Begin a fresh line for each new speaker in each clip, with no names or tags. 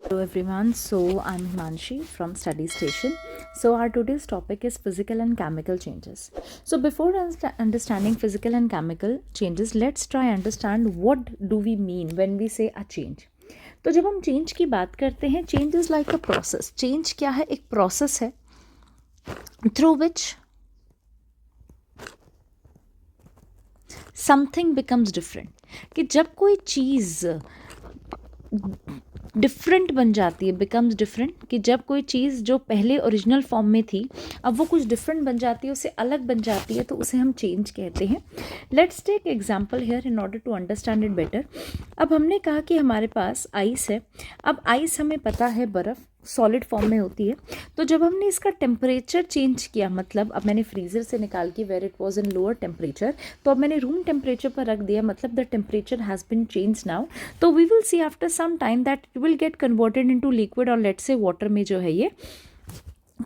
Hello everyone, so I'm Himanshi from Study Station. So our today's topic is physical and chemical changes. So before understanding physical and chemical changes, let's try understand what do we mean when we say a change. तो जब हम change की बात करते हैं, change is like a process. Change क्या है? एक प्रोसेस है through which something becomes different. कि जब कोई चीज़ डिफरेंट बन जाती है, बिकम्स डिफरेंट, कि जब कोई चीज़ जो पहले ओरिजिनल फॉर्म में थी अब वो कुछ डिफरेंट बन जाती है, उससे अलग बन जाती है, तो उसे हम चेंज कहते हैं. Let's take example here in order to understand it better. अब हमने कहा कि हमारे पास आइस है. अब आइस हमें पता है बर्फ़ सॉलिड फॉर्म में होती है. तो जब हमने इसका टेम्परेचर चेंज किया, मतलब अब मैंने फ्रीज़र से निकाल के where it was in lower temperature, तो अब मैंने रूम टेम्परेचर पर रख दिया, मतलब the temperature has been change now. तो we will see after some time that it will get converted into liquid, और लेट्स से वाटर में जो है ये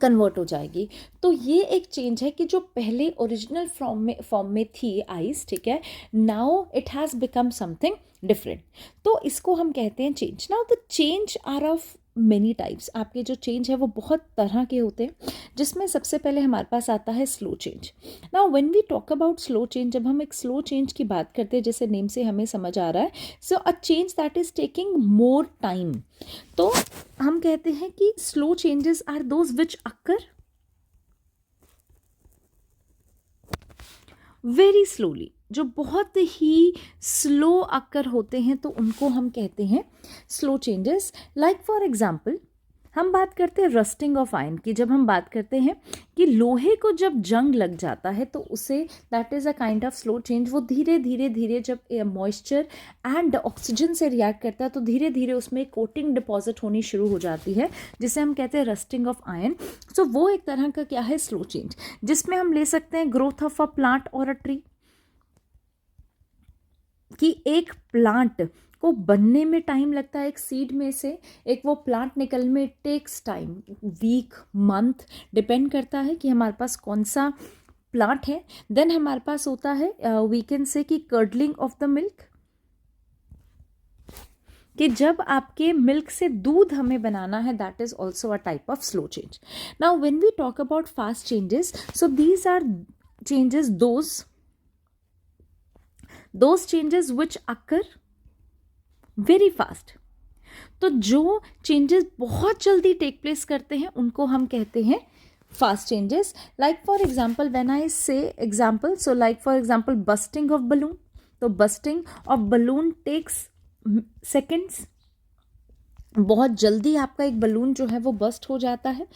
कन्वर्ट हो जाएगी. तो ये एक चेंज है कि जो पहले ओरिजिनल फॉर्म में थी आइस, ठीक है, now it has become something different. तो इसको हम कहते हैं change. Now the change are of many types. आपके जो चेंज है वो बहुत तरह के होते हैं, जिसमें सबसे पहले हमारे पास आता है slow change. Now when we talk about slow change, जब हम एक स्लो चेंज की बात करते हैं, जैसे नेम से हमें समझ आ रहा है, so a change that is taking more time. तो हम कहते हैं कि slow changes are those which occur very slowly. जो बहुत ही स्लो अकर होते हैं तो उनको हम कहते हैं slow changes. Like for example हम बात करते हैं रस्टिंग ऑफ आयरन की. जब हम बात करते हैं कि लोहे को जब जंग लग जाता है तो उसे that is a kind of slow change. वो धीरे धीरे धीरे जब मॉइस्चर एंड ऑक्सीजन से रिएक्ट करता है तो धीरे धीरे उसमें कोटिंग डिपॉजिट होनी शुरू हो जाती है, जिसे हम कहते हैं रस्टिंग ऑफ आयरन. सो वो एक तरह का क्या है, स्लो चेंज. जिसमें हम ले सकते हैं ग्रोथ ऑफ अ प्लांट और अ ट्री, कि एक प्लांट को बनने में टाइम लगता है, एक सीड में से एक वो प्लांट निकलने में it takes time, week, month, depend करता है कि हमारे पास कौन सा प्लांट है. देन हमारे पास होता है वी कैन से कि कर्डलिंग ऑफ द मिल्क, कि जब आपके मिल्क से दूध हमें बनाना है, that is also a type of slow change. Now when we talk about fast changes, so these are changes those changes which occur very fast. तो जो चेंजेस बहुत जल्दी टेक प्लेस करते हैं उनको हम कहते हैं fast changes. Like for example when I say example, so like for example bursting of balloon. तो bursting of balloon takes seconds. बहुत जल्दी आपका एक बलून जो है वो बस्ट हो जाता है.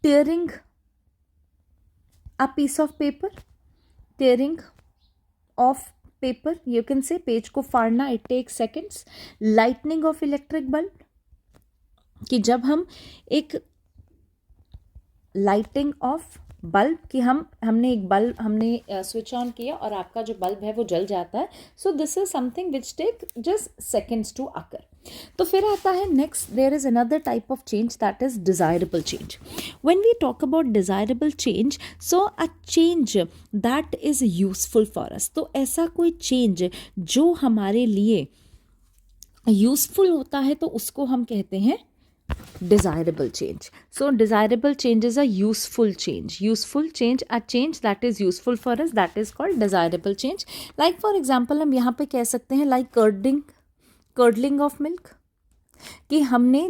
Tearing a piece of paper, tearing of paper, you can say page को फाड़ना, it take seconds. Lightning of electric bulb, कि जब हम एक लाइटिंग ऑफ बल्ब, कि हमने एक बल्ब हमने स्विच ऑन किया और आपका जो बल्ब है वो जल जाता है. So this is something which take just seconds to occur. तो फिर आता है next, there is another type of change that is desirable change. When we talk about desirable change, so a change that is useful for us. तो ऐसा कोई change जो हमारे लिए यूजफुल होता है तो उसको हम कहते हैं desirable change. So desirable change is a useful change. Useful change, a change that is useful for us, that is called desirable change. Like for example हम यहाँ पे कह सकते हैं like curdling of milk, कि हमने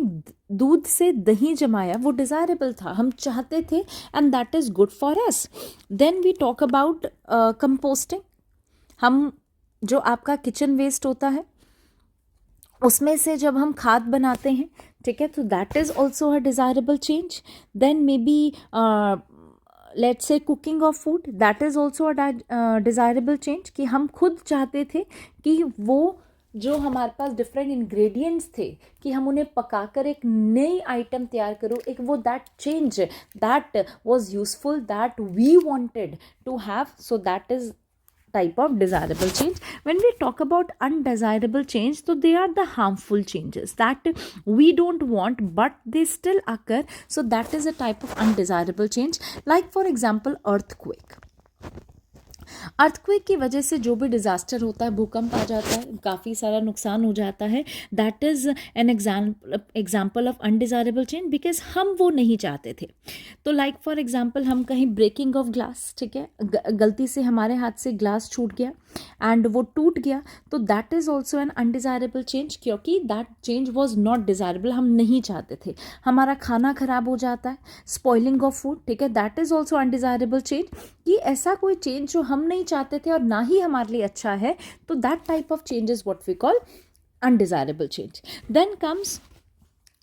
दूध से दही जमाया, वो डिज़ायरेबल था, हम चाहते थे, and that is good for us. Then we talk about composting. हम जो आपका किचन वेस्ट होता है उसमें से जब हम खाद बनाते हैं, ठीक है, तो that is also a desirable change. Then may be let's say cooking of food, that is also a desirable change, कि हम खुद चाहते थे कि वो जो हमारे पास डिफरेंट इंग्रेडिएंट्स थे कि हम उन्हें पकाकर एक नई आइटम तैयार करो, एक वो that change that was useful, that we wanted to have. So that is type of desirable change. When we talk about undesirable change, so they are the harmful changes that we don't want but they still occur. So that is a type of undesirable change. Like for example earthquake. Earthquake की वजह से जो भी disaster होता है, भूकंप आ जाता है, काफ़ी सारा नुकसान हो जाता है, that is an example of undesirable change, because हम वो नहीं चाहते थे। तो लाइक फॉर एग्जाम्पल हम कहीं ब्रेकिंग ऑफ ग्लास, ठीक है, गलती से हमारे हाथ से ग्लास छूट गया एंड वो टूट गया, तो that is also an undesirable change, क्योंकि that change was not desirable, हम नहीं चाहते थे। हमारा खाना खराब हो जाता है, स्पॉइलिंग ऑफ फूड, ठीक है, that is also undesirable change, कि ऐसा कोई चेंज जो हम नहीं चाहते थे और ना ही हमारे लिए अच्छा है, तो that type of change is what we call undesirable change. Then comes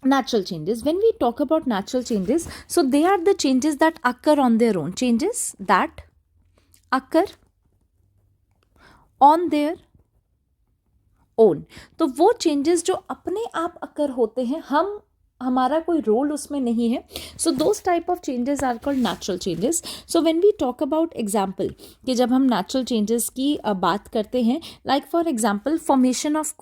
natural changes. When we talk about natural changes, so they are the changes that occur on their own, changes that occur on their own. तो वो changes जो अपने आप occur होते हैं, हमारा कोई role उसमें नहीं है, so those type of changes are called natural changes. So when we talk about example, कि जब हम नेचुरल चेंजेस की बात करते हैं, like for example formation of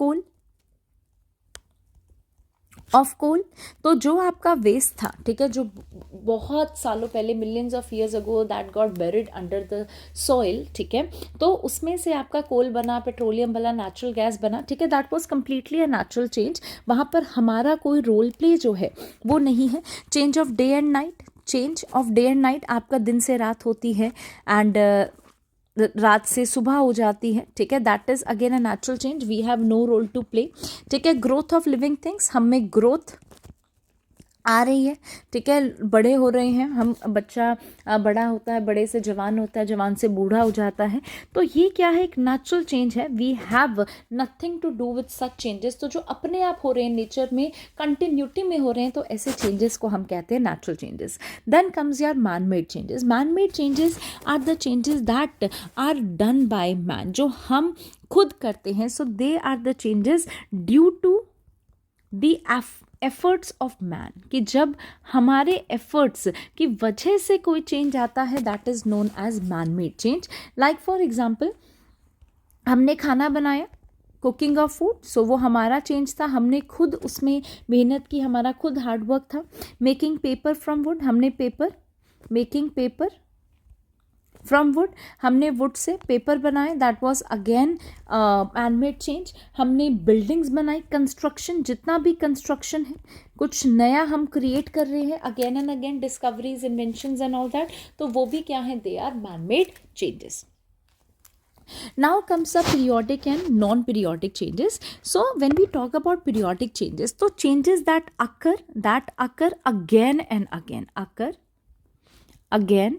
coal, तो जो आपका वेस्ट था, ठीक है, जो बहुत सालों पहले, millions of years ago, that got buried under the soil, ठीक है, तो उसमें से आपका कोल बना, पेट्रोलियम बना, नेचुरल गैस बना, ठीक है, that was completely a natural change. वहाँ पर हमारा कोई रोल प्ले जो है वो नहीं है. Change of day and night, change of day and night, आपका दिन से रात होती है एंड रात से सुबह हो जाती है, ठीक है, that is again a natural change, we have no role to play. ठीक है, ग्रोथ ऑफ लिविंग थिंग्स, हम में ग्रोथ आ रही है, ठीक है, बड़े हो रहे हैं हम, बच्चा बड़ा होता है, बड़े से जवान होता है, जवान से बूढ़ा हो जाता है, तो ये क्या है, एक नेचुरल चेंज है. We have nothing to do with such changes. तो जो अपने आप हो रहे हैं, नेचर में कंटिन्यूटी में हो रहे हैं, तो ऐसे चेंजेस को हम कहते हैं natural changes. Then comes your man made changes. Man made changes are the changes that are done by man, जो हम खुद करते हैं. So they are the changes due to the efforts of man, कि जब हमारे एफर्ट्स की वजह से कोई चेंज आता है, that is known as man made change. Like for example, हमने खाना बनाया, कुकिंग ऑफ फूड, सो वो हमारा चेंज था, हमने खुद उसमें मेहनत की, हमारा खुद हार्डवर्क था. मेकिंग पेपर फ्रॉम वुड, हमने मेकिंग पेपर फ्रॉम वुड, हमने वुड से पेपर बनाए, that was again man made change. हमने बिल्डिंग्स बनाई, कंस्ट्रक्शन, जितना भी कंस्ट्रक्शन है, कुछ नया हम क्रिएट कर रहे हैं, again and again discoveries, inventions and all that, तो वो भी क्या है, they are man made changes. Now comes the periodic and non-periodic changes. So when we talk about periodic changes, so changes that occur again and again, occur again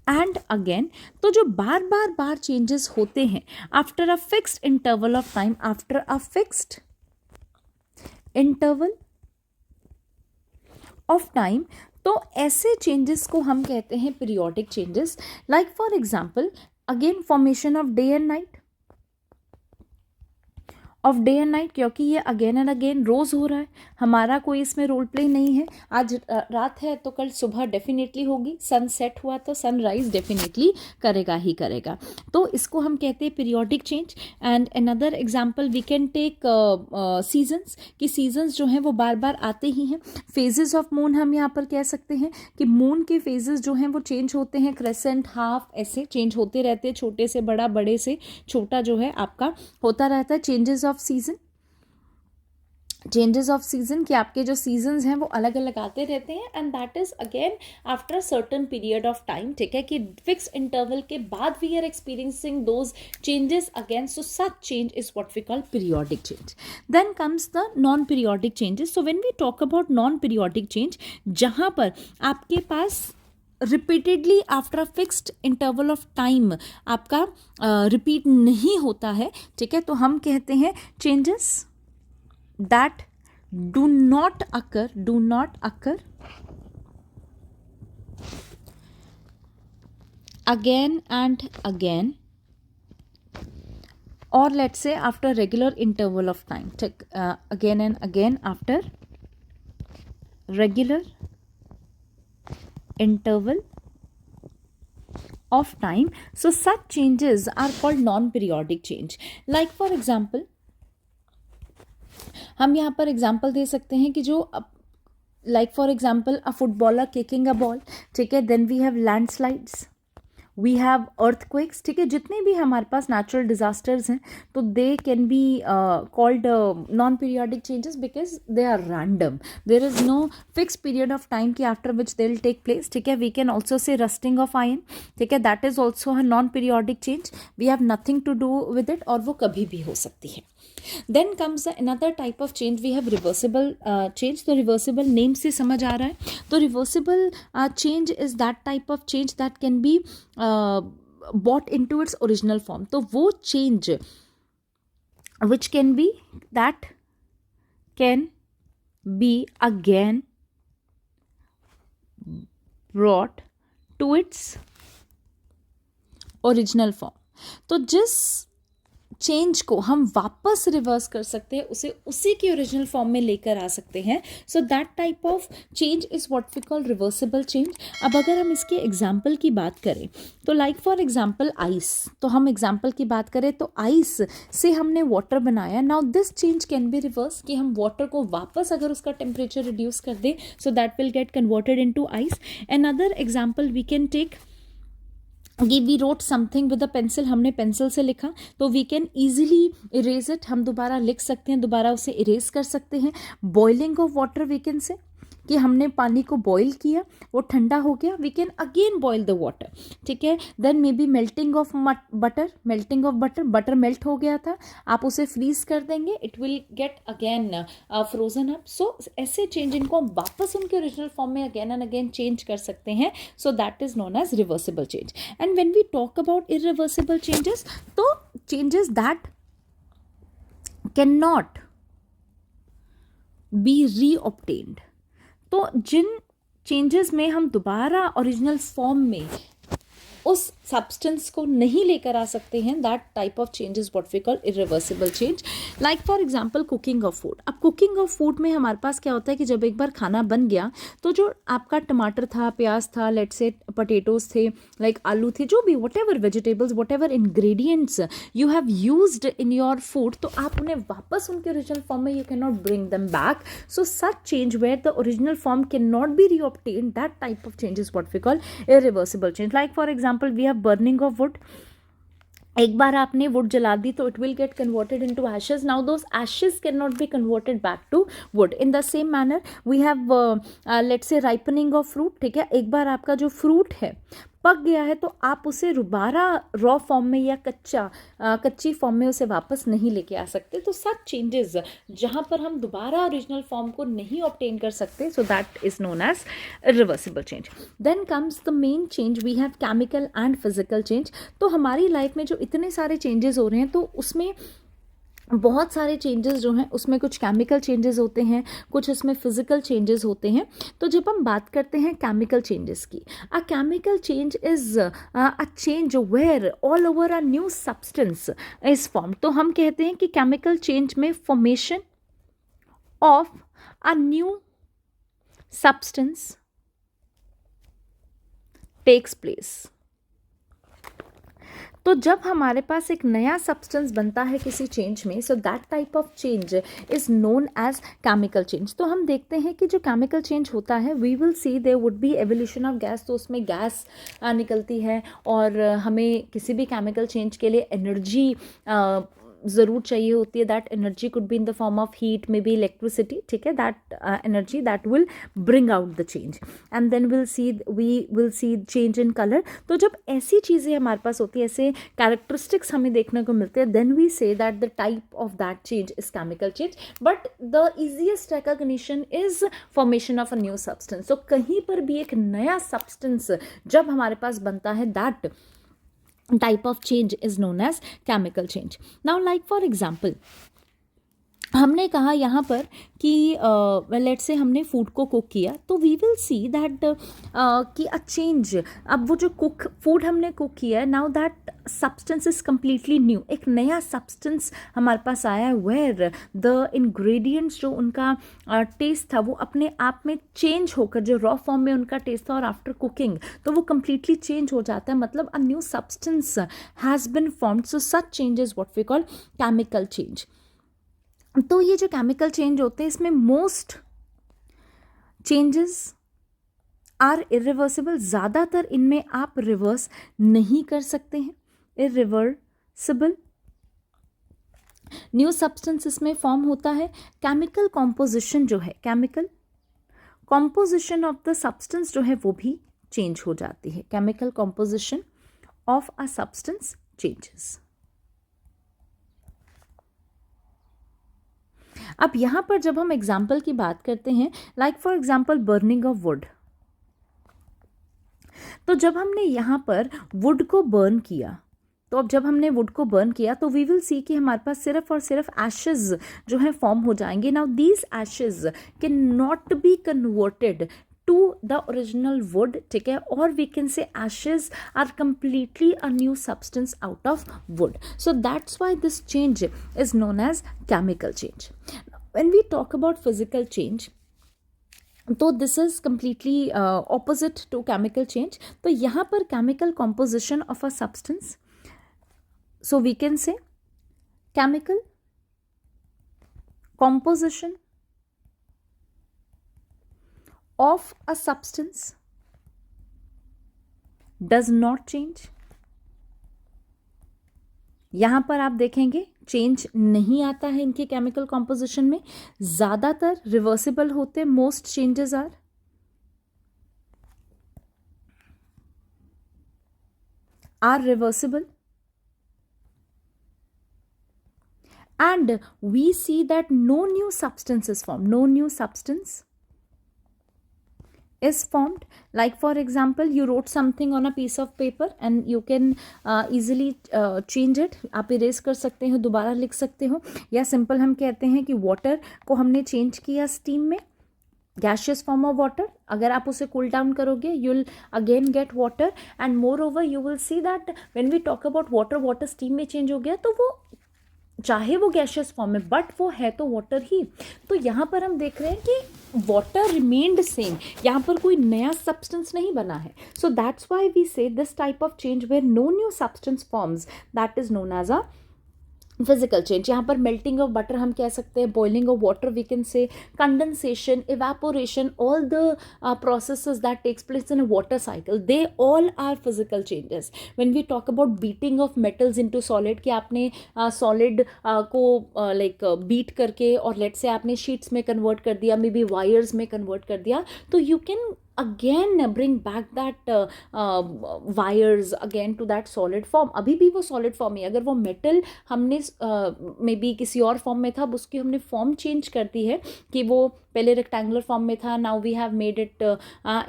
and again, तो जो बार changes होते हैं after a fixed interval of time, after a fixed interval of time, तो ऐसे changes को हम कहते हैं periodic changes. Like for example, again formation of day and night, क्योंकि ये अगेन एंड अगेन रोज़ हो रहा है, हमारा कोई इसमें रोल प्ले नहीं है. आज रात है तो कल सुबह डेफिनेटली होगी, सन सेट हुआ तो सनराइज डेफिनेटली करेगा ही करेगा, तो इसको हम कहते हैं periodic change. And another example we can take seasons, कि सीजन्स जो हैं वो बार बार आते ही हैं. फेजेस ऑफ मून हम यहाँ पर कह सकते हैं कि मून के फेजेस जो हैं वो चेंज होते हैं, क्रेसेंट, हाफ, ऐसे चेंज होते रहते हैं, छोटे से बड़ा, बड़े से छोटा जो है आपका होता रहता है. चेंजेस ऑफ सीजन, कि आपके जो सीजन्स हैं वो अलग अलग आते रहते हैं, and that is again after a certain period of time, ठीक है, कि फिक्स इंटरवल के बाद we are experiencing those changes again. So such change is what we call periodic change. Then comes the non periodic changes. So when we talk about non periodic change, जहाँ पर आपके पास repeatedly after a fixed interval of time आपका repeat नहीं होता है, ठीक है, तो हम कहते हैं changes that do not occur again and again, or let's say after regular interval of time, again and again after regular interval of time. So such changes are called non-periodic change. Like for example, हम यहाँ पर example दे सकते हैं कि जो like for example a footballer kicking a ball, ठीक है, then we have landslides, we have earthquakes, ठीक है, जितने भी हमारे पास नेचुरल डिजास्टर्स हैं तो they can be called non periodic changes because they are random, there is no fix period of time की after which they will take place, ठीक है. We can also say rusting of iron, ठीक है, that is also a non periodic change, we have nothing to do with it, और वो कभी भी हो सकती है. Then comes another type of change, we have reversible change. तो reversible name से समझ आ रहा है. तो reversible change is that type of change that can be brought into its original form. तो वो change which can be, that can be again brought to its original form. तो जिस चेंज को हम वापस रिवर्स कर सकते हैं, उसे उसी की ओरिजिनल फॉर्म में लेकर आ सकते हैं. So that type of change is what we call reversible change. अब अगर हम इसके एग्जाम्पल की बात करें तो लाइक फॉर एग्जाम्पल आइस, तो हम एग्जाम्पल की बात करें तो आइस से हमने वाटर बनाया. Now this change can be reverse, कि हम वाटर को वापस अगर उसका टेम्परेचर रिड्यूस कर दें, so that will get converted into ice. Another example we can take, we wrote something with a pencil, हमने पेंसिल से लिखा तो वी कैन ईजिली इरेज इट, हम दोबारा लिख सकते हैं, दोबारा उसे इरेज कर सकते हैं. Boiling of water we can say, कि हमने पानी को बॉईल किया, वो ठंडा हो गया, we can again boil the water, ठीक है. Then may be melting of butter, melting of butter melt हो गया था, आप उसे फ्रीज कर देंगे, it will get again frozen up. So ऐसे चेंज, इनको हम वापस उनके ओरिजिनल फॉर्म में अगेन एंड अगेन चेंज कर सकते हैं. So that is known as reversible change. And when we talk about irreversible changes, तो changes that can not be रीऑब्टेन्ड, तो जिन चेंजेस में हम दोबारा ओरिजिनल फॉर्म में उस सब्सटेंस को नहीं लेकर आ सकते हैं, that type of change is what we call irreversible change. Like for example cooking of food. अब कुकिंग ऑफ फूड में हमारे पास क्या होता है कि जब एक बार खाना बन गया तो जो आपका टमाटर था, प्याज था, लेट्स से पोटैटोज थे, लाइक आलू थे, जो भी whatever vegetables, whatever ingredients you have used in your food, तो आप उन्हें वापस उनके ओरिजिनल फॉर्म में, you can not bring them back. So such change where the original form can not be reobtained, that type of change is what we call irreversible change. Like for example we have burning of wood. एक बार आपने wood जला दी तो it will get converted into ashes. Now those ashes can not be converted back to wood. In the same manner we have let's say ripening of fruit, ठीक है. एक बार आपका जो फ्रूट है पक गया है तो आप उसे दोबारा रॉ फॉर्म में या कच्ची फॉर्म में उसे वापस नहीं लेके आ सकते. तो सच चेंजेस जहाँ पर हम दोबारा ओरिजिनल फॉर्म को नहीं ऑब्टेन कर सकते, so that is known as reversible change. Then comes the main change, we have chemical and physical change. तो हमारी लाइफ में जो इतने सारे चेंजेस हो रहे हैं, तो उसमें बहुत सारे चेंजेस जो हैं उसमें कुछ केमिकल चेंजेस होते हैं, कुछ उसमें फिजिकल चेंजेस होते हैं. तो जब हम बात करते हैं केमिकल चेंजेस की, a chemical change is a change where all over a new substance is form. तो हम कहते हैं कि केमिकल चेंज में formation of a new substance takes place. तो जब हमारे पास एक नया सब्सटेंस बनता है किसी चेंज में, so that type of change is known as chemical change. तो हम देखते हैं कि जो केमिकल चेंज होता है, we will see there would be evolution of gas. तो उसमें गैस निकलती है और हमें किसी भी केमिकल चेंज के लिए एनर्जी ज़रूर चाहिए होती है. That energy could be in the form of heat, maybe electricity, ठीक है. That energy that will bring out the change. And then we will see change in colour. तो जब ऐसी चीज़ें हमारे पास होती है, ऐसे कैरेक्टरिस्टिक्स हमें देखने को मिलते हैं, then we say that the type of that change is chemical change. But the easiest recognition is formation of a new substance. तो कहीं पर भी एक नया सब्सटेंस जब हमारे पास बनता है, that type of change is known as chemical change. Now like for example, हमने कहा यहाँ पर कि लेट्स से हमने फूड को कुक किया, तो वी विल सी दैट कि अ चेंज, अब वो जो फूड हमने कुक किया है, now that substance is completely new. एक नया सब्सटेंस हमारे पास आया है वेयर द इंग्रेडिएंट्स, जो उनका टेस्ट था वो अपने आप में चेंज होकर, जो रॉ फॉर्म में उनका टेस्ट था और आफ्टर कुकिंग तो वो कम्प्लीटली चेंज हो जाता है. मतलब a new substance has been formed. So such change is what we call chemical change. तो ये जो केमिकल चेंज होते हैं, इसमें मोस्ट चेंजेस आर इरिवर्सिबल, ज़्यादातर इनमें आप रिवर्स नहीं कर सकते हैं, इरिवर्सिबल। न्यू सब्सटेंस इसमें फॉर्म होता है। केमिकल कॉम्पोजिशन जो है, chemical composition of the substance जो है वो भी चेंज हो जाती है। Chemical composition of a substance changes. अब यहां पर जब हम एग्जाम्पल की बात करते हैं, like for example burning of would, तो जब हमने यहां पर वुड को बर्न किया, तो अब जब हमने वुड को बर्न किया तो वी विल सी कि हमारे पास सिर्फ और सिर्फ एशेज जो है फॉर्म हो जाएंगे। Now these ashes can not be converted to the original wood, ठीक है, और we can say ashes are completely a new substance out of wood. So that's why this change is known as chemical change. When we talk about physical change, तो this is completely opposite to chemical change. तो यहाँ पर chemical composition of a substance, so we can say chemical composition of a substance does not change। यहां पर आप देखेंगे change नहीं आता है इनके केमिकल कॉम्पोजिशन में, ज्यादातर रिवर्सिबल होते, most changes are reversible, and we see that no new substance is formed, no new substance is formed. Like for example, you wrote something on a piece of paper and you can easily change it, आप erase कर सकते हो, दोबारा लिख सकते हो, या simple हम कहते हैं कि वाटर को हमने चेंज किया स्टीम में, gaseous form of water, अगर आप उसे cool down करोगे you will again get water, and moreover you will see that when we talk about water, water steam में change हो गया, तो वो चाहे वो गैशियस फॉर्म में, बट वो है तो वाटर ही। तो यहाँ पर हम देख रहे हैं कि वाटर रिमेन्ड सेम, यहाँ पर कोई नया सब्सटेंस नहीं बना है। So that's why we say this type of change where no new substance forms, that is known as a physical change. यहाँ पर मेल्टिंग ऑफ बटर हम कह सकते हैं, boiling of water we can say, condensation, evaporation, all the processes that takes place in a water cycle, they all are physical changes. When we talk about beating of metals into solid, कि आपने solid को like beat करके और let's say आपने sheets में convert कर दिया, maybe wires में convert कर दिया, तो you can again bring back that wires again to that solid form। अभी भी वो solid form है। अगर वो metal हमने maybe किसी और form में था, अब उसकी हमने form change कर दी है कि वो पहले rectangular form में था, now we have made it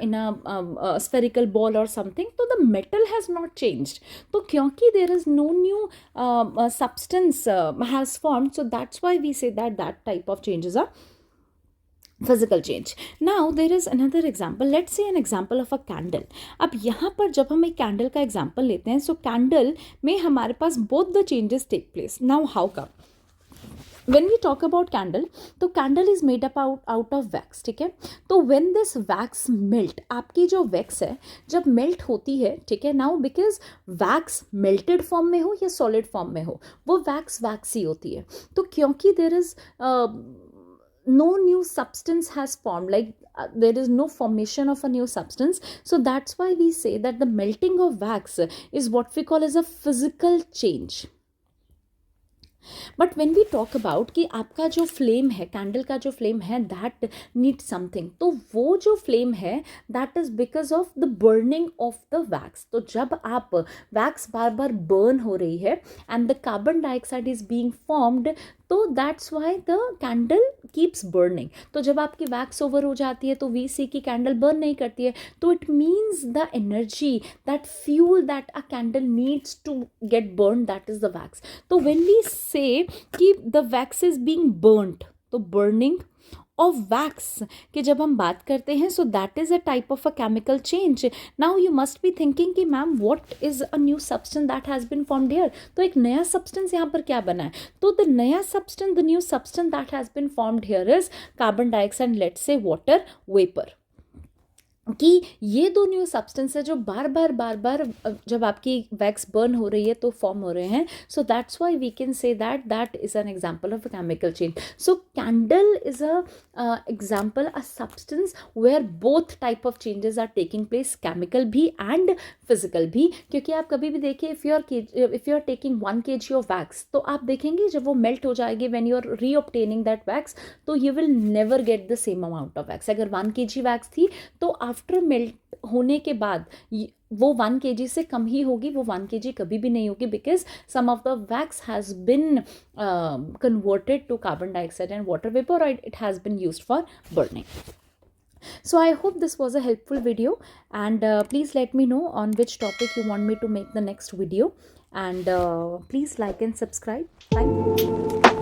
in a spherical ball or something, तो the metal has not changed। तो क्योंकि there is no new substance has formed, so that's why we say that that type of changes are physical change. Now there is another example, let's say an example of a candle। अब यहाँ पर जब हम एक candle का example लेते हैं, सो candle में हमारे पास both the changes take place। Now how come? When we talk about candle, तो candle is made up out of wax, ठीक है। तो when this wax melt, आपकी जो wax है जब melt होती है, ठीक है, now because wax melted form में हो या solid form में हो, वो wax waxy होती है। तो क्योंकि there is no new substance has formed, like there is no formation of a new substance, so that's why we say that the melting of wax is what we call as a physical change। But when we talk about कि आपका जो flame है, candle का जो flame है, that need something, तो वो जो फ्लेम है that is because of the burning of the wax. तो जब आप वैक्स बार बार बर्न हो रही है and the carbon dioxide is being formed, तो that's why the candle keeps burning. तो जब आपकी वैक्स ओवर हो जाती है तो वी सी की कैंडल बर्न नहीं करती है, तो it means the energy, that fuel that a candle needs to get burn, that is the wax. तो व्हेन वी से कि the wax is being burned, तो बर्निंग ऑफ वैक्स कि जब हम बात करते हैं, so that is a type of a chemical change. Now you must be thinking कि ma'am what is a new substance that has been formed here, तो एक नया सब्सटेंस यहाँ पर क्या बना है? तो द नया substance, the new substance that has been formed here is carbon dioxide, let's say water vapour. कि ये दो न्यू सब्सटेंस है जो बार बार जब आपकी वैक्स बर्न हो रही है तो फॉर्म हो रहे हैं. So that's why we can say that that is an example of a chemical change. So candle is a example, a substance where both type of changes are taking place, chemical भी and physical भी. क्योंकि आप कभी भी देखिए, if you are taking 1 kg of wax, तो आप देखेंगे जब वो मेल्ट हो जाएगी, when you are reobtaining that wax, तो you will never get the same amount of wax. अगर 1 kg वैक्स थी तो आफ्टर मेल्ट होने के बाद वो 1 kg से कम ही होगी, वो 1 kg कभी भी नहीं होगी, because some of the wax has been converted to carbon dioxide and water vapour, और it has been used for burning. So I hope this was a helpful video, and please let me know on which topic you want me to make the next video, and please like and subscribe. Thank you.